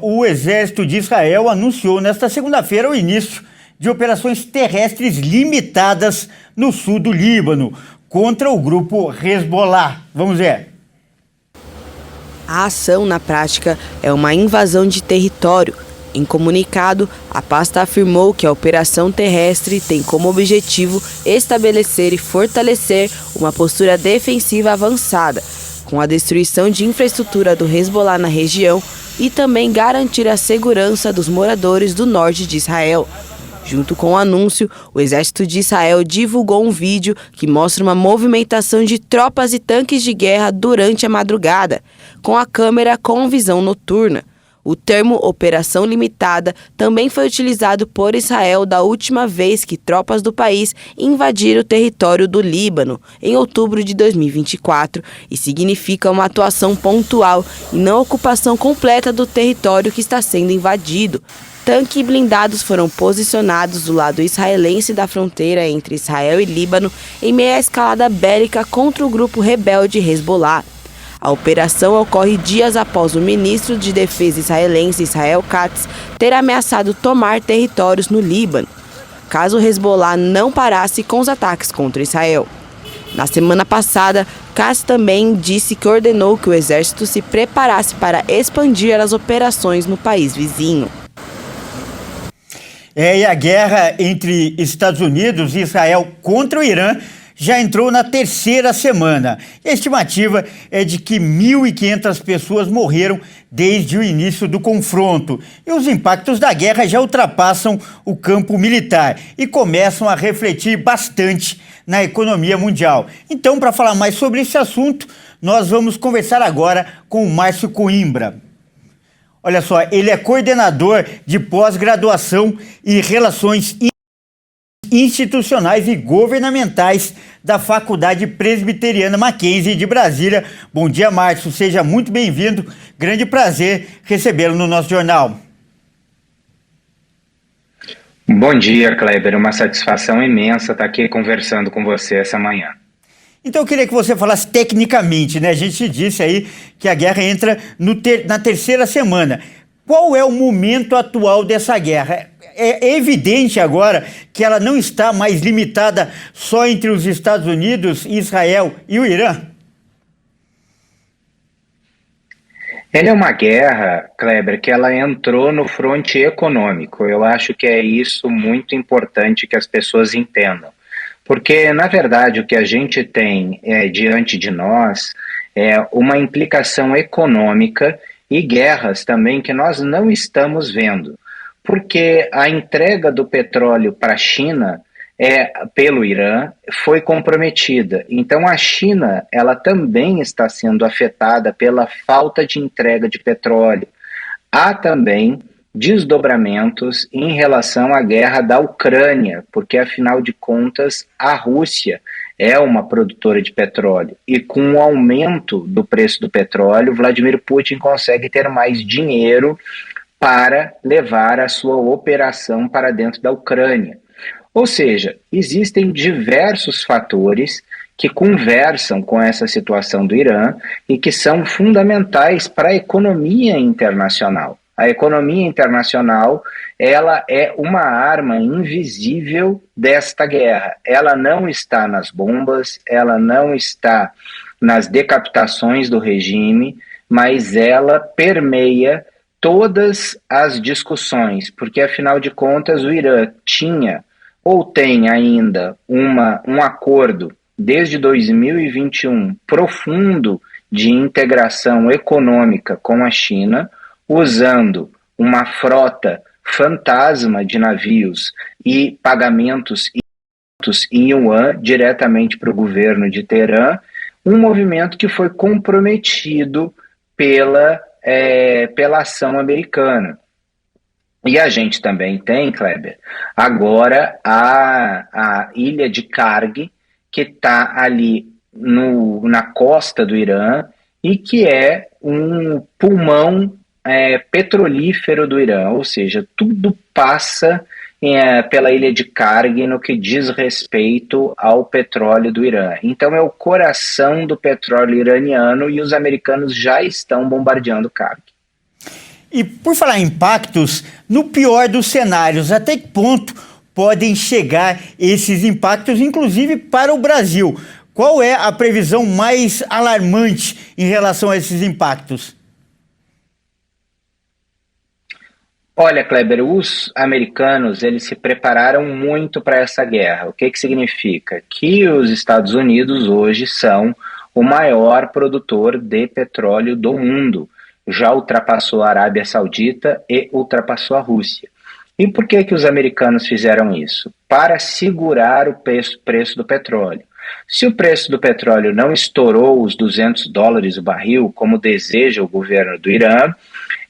O exército de Israel anunciou nesta segunda-feira o início de operações terrestres limitadas no sul do Líbano contra o grupo Hezbollah. Vamos ver. A ação, na prática, é uma invasão de território. Em comunicado, a pasta afirmou que a operação terrestre tem como objetivo estabelecer e fortalecer uma postura defensiva avançada, com a destruição de infraestrutura do Hezbollah na região e também garantir a segurança dos moradores do norte de Israel. Junto com o anúncio, o exército de Israel divulgou um vídeo que mostra uma movimentação de tropas e tanques de guerra durante a madrugada, com a câmera com visão noturna. O termo Operação Limitada também foi utilizado por Israel da última vez que tropas do país invadiram o território do Líbano, em outubro de 2024, e significa uma atuação pontual e não ocupação completa do território que está sendo invadido. Tanques blindados foram posicionados do lado israelense da fronteira entre Israel e Líbano em meio à escalada bélica contra o grupo rebelde Hezbollah. A operação ocorre dias após o ministro de Defesa israelense Israel Katz ter ameaçado tomar territórios no Líbano, caso o Hezbollah não parasse com os ataques contra Israel. Na semana passada, Katz também disse que ordenou que o exército se preparasse para expandir as operações no país vizinho. E a guerra entre Estados Unidos e Israel contra o Irã já entrou na terceira semana. A estimativa é de que 1.500 pessoas morreram desde o início do confronto. E os impactos da guerra já ultrapassam o campo militar e começam a refletir bastante na economia mundial. Então, para falar mais sobre esse assunto, nós vamos conversar agora com o Márcio Coimbra. Olha só, ele é coordenador de pós-graduação e relações institucionais e governamentais da Faculdade Presbiteriana Mackenzie de Brasília. Bom dia, Márcio. Seja muito bem-vindo. Grande prazer recebê-lo no nosso jornal. Bom dia, Kleber. Uma satisfação imensa estar aqui conversando com você essa manhã. Então eu queria que você falasse tecnicamente, né? A gente disse aí que a guerra entra na terceira semana. Qual é o momento atual dessa guerra? É evidente agora que ela não está mais limitada só entre os Estados Unidos, Israel e o Irã? Ela é uma guerra, Kleber, que ela entrou no fronte econômico. Eu acho que é isso muito importante que as pessoas entendam. Porque, na verdade, o que a gente tem diante de nós é uma implicação econômica e guerras também que nós não estamos vendo. Porque a entrega do petróleo para a China pelo Irã foi comprometida. Então a China ela também está sendo afetada pela falta de entrega de petróleo. Há também desdobramentos em relação à guerra da Ucrânia, porque afinal de contas a Rússia é uma produtora de petróleo e com o aumento do preço do petróleo, Vladimir Putin consegue ter mais dinheiro para levar a sua operação para dentro da Ucrânia. Ou seja, existem diversos fatores que conversam com essa situação do Irã e que são fundamentais para a economia internacional. A economia internacional, ela é uma arma invisível desta guerra. Ela não está nas bombas, ela não está nas decapitações do regime, mas ela permeia todas as discussões, porque afinal de contas o Irã tinha ou tem ainda um acordo desde 2021 profundo de integração econômica com a China, usando uma frota fantasma de navios e pagamentos em yuan diretamente para o governo de Teherã, um movimento que foi comprometido pela ação americana. E a gente também tem, Kleber, agora a ilha de Karg, que está ali na costa do Irã e que é um pulmão petrolífero do Irã, ou seja, tudo passa pela ilha de Karg no que diz respeito ao petróleo do Irã. Então é o coração do petróleo iraniano e os americanos já estão bombardeando Karg. E por falar em impactos, no pior dos cenários, até que ponto podem chegar esses impactos, inclusive para o Brasil? Qual é a previsão mais alarmante em relação a esses impactos? Olha, Kleber, os americanos eles se prepararam muito para essa guerra. O que significa? Que os Estados Unidos hoje são o maior produtor de petróleo do mundo. Já ultrapassou a Arábia Saudita e ultrapassou a Rússia. E por que os americanos fizeram isso? Para segurar o preço do petróleo. Se o preço do petróleo não estourou os $200 o barril, como deseja o governo do Irã,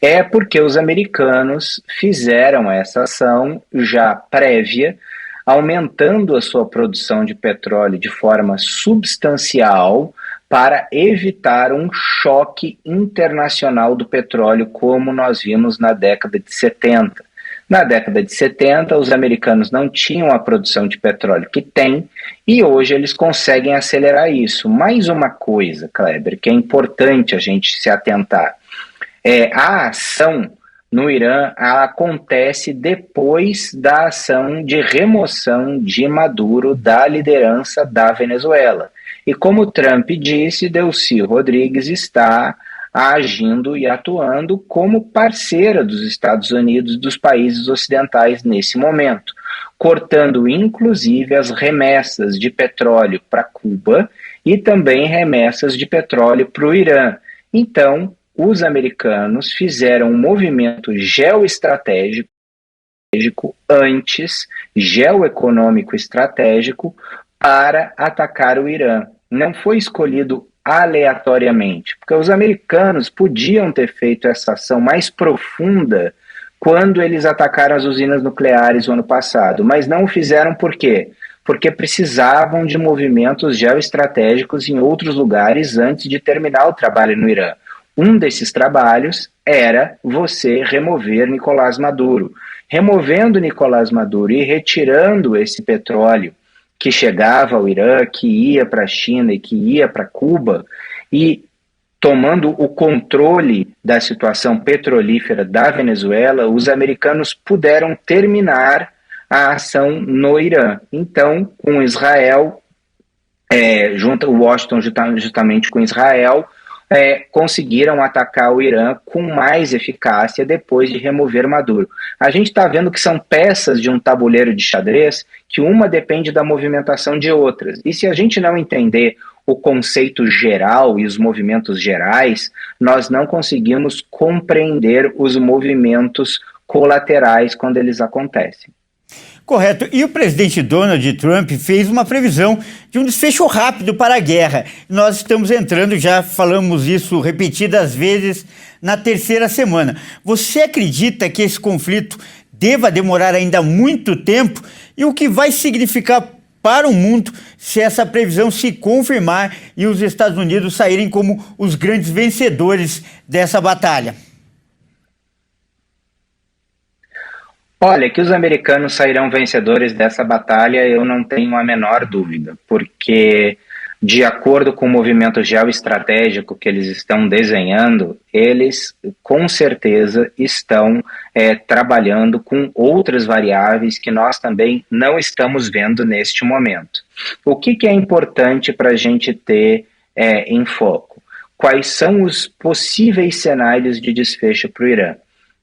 é porque os americanos fizeram essa ação já prévia, aumentando a sua produção de petróleo de forma substancial para evitar um choque internacional do petróleo, como nós vimos na década de 70. Na década de 70, os americanos não tinham a produção de petróleo que têm e hoje eles conseguem acelerar isso. Mais uma coisa, Kleber, que é importante a gente se atentar. A ação no Irã acontece depois da ação de remoção de Maduro da liderança da Venezuela. E como Trump disse, Delcy Rodrigues está agindo e atuando como parceira dos Estados Unidos, dos países ocidentais nesse momento, cortando inclusive as remessas de petróleo para Cuba e também remessas de petróleo para o Irã. Então, os americanos fizeram um movimento geoestratégico antes, geoeconômico estratégico, para atacar o Irã. Não foi escolhido aleatoriamente, porque os americanos podiam ter feito essa ação mais profunda quando eles atacaram as usinas nucleares no ano passado, mas não o fizeram por quê? Porque precisavam de movimentos geoestratégicos em outros lugares antes de terminar o trabalho no Irã. Um desses trabalhos era você remover Nicolás Maduro. Removendo Nicolás Maduro e retirando esse petróleo que chegava ao Irã, que ia para a China e que ia para Cuba, e tomando o controle da situação petrolífera da Venezuela, os americanos puderam terminar a ação no Irã. Então, com Israel, junto Washington justamente com Israel, conseguiram atacar o Irã com mais eficácia depois de remover Maduro. A gente está vendo que são peças de um tabuleiro de xadrez que uma depende da movimentação de outras. E se a gente não entender o conceito geral e os movimentos gerais, nós não conseguimos compreender os movimentos colaterais quando eles acontecem. Correto. E o presidente Donald Trump fez uma previsão de um desfecho rápido para a guerra. Nós estamos entrando, já falamos isso repetidas vezes, na terceira semana. Você acredita que esse conflito deva demorar ainda muito tempo? E o que vai significar para o mundo se essa previsão se confirmar e os Estados Unidos saírem como os grandes vencedores dessa batalha? Olha, que os americanos sairão vencedores dessa batalha, eu não tenho a menor dúvida, porque, de acordo com o movimento geoestratégico que eles estão desenhando, eles com certeza estão trabalhando com outras variáveis que nós também não estamos vendo neste momento. O que é importante para a gente ter em foco? Quais são os possíveis cenários de desfecho para o Irã?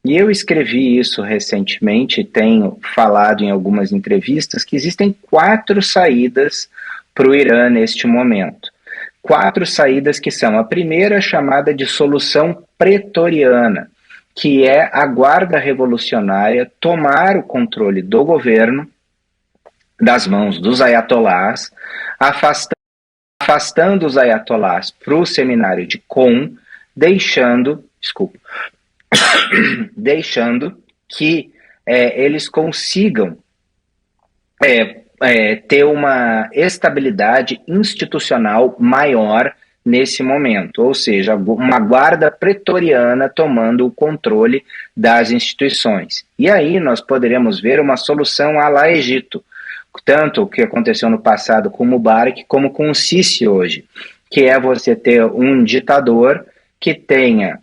E eu escrevi isso recentemente, tenho falado em algumas entrevistas, que existem 4 saídas para o Irã neste momento. 4 saídas que são: a primeira, chamada de solução pretoriana, que é a guarda revolucionária tomar o controle do governo das mãos dos ayatolás, afastando os ayatolás para o seminário de Qom, deixando que eles consigam ter uma estabilidade institucional maior nesse momento, ou seja, uma guarda pretoriana tomando o controle das instituições. E aí nós poderemos ver uma solução à la Egito, tanto o que aconteceu no passado com Mubarak como com o Sisi hoje, que é você ter um ditador que tenha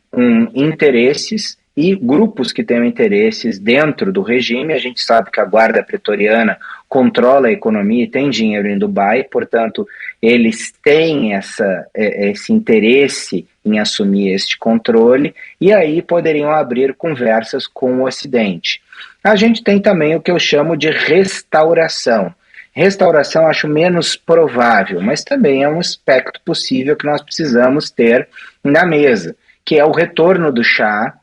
interesses e grupos que tenham interesses dentro do regime. A gente sabe que a Guarda Pretoriana controla a economia e tem dinheiro em Dubai, portanto, eles têm esse interesse em assumir este controle, e aí poderiam abrir conversas com o Ocidente. A gente tem também o que eu chamo de restauração. Restauração acho menos provável, mas também é um aspecto possível que nós precisamos ter na mesa, que é o retorno do Shah,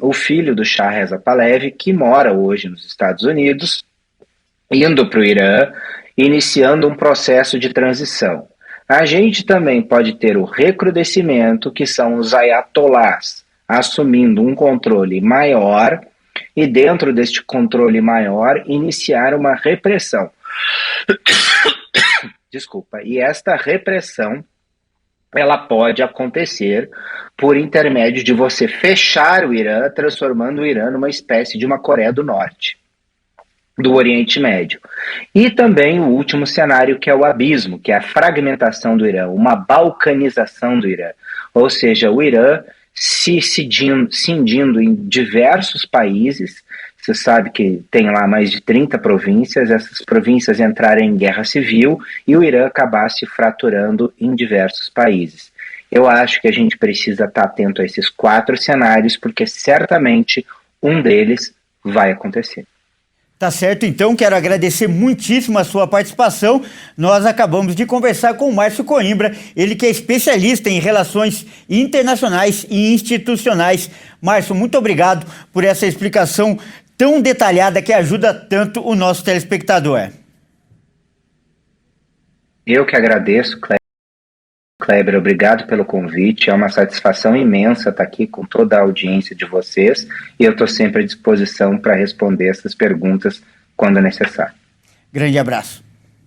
o filho do Shah Reza Pahlavi, que mora hoje nos Estados Unidos, indo para o Irã, iniciando um processo de transição. A gente também pode ter o recrudescimento, que são os ayatolás, assumindo um controle maior, e dentro deste controle maior, iniciar uma repressão. Desculpa. E esta repressão, ela pode acontecer por intermédio de você fechar o Irã, transformando o Irã numa espécie de uma Coreia do Norte, do Oriente Médio. E também o último cenário, que é o abismo, que é a fragmentação do Irã, uma balcanização do Irã. Ou seja, o Irã se cindindo em diversos países. Você sabe que tem lá mais de 30 províncias, essas províncias entrarem em guerra civil e o Irã acabar se fraturando em diversos países. Eu acho que a gente precisa estar atento a esses 4 cenários, porque certamente um deles vai acontecer. Tá certo, então, quero agradecer muitíssimo a sua participação. Nós acabamos de conversar com o Márcio Coimbra, ele que é especialista em relações internacionais e institucionais. Márcio, muito obrigado por essa explicação tão detalhada que ajuda tanto o nosso telespectador. Eu que agradeço, Kleber, obrigado pelo convite. É uma satisfação imensa estar aqui com toda a audiência de vocês, e eu estou sempre à disposição para responder essas perguntas quando necessário. Grande abraço.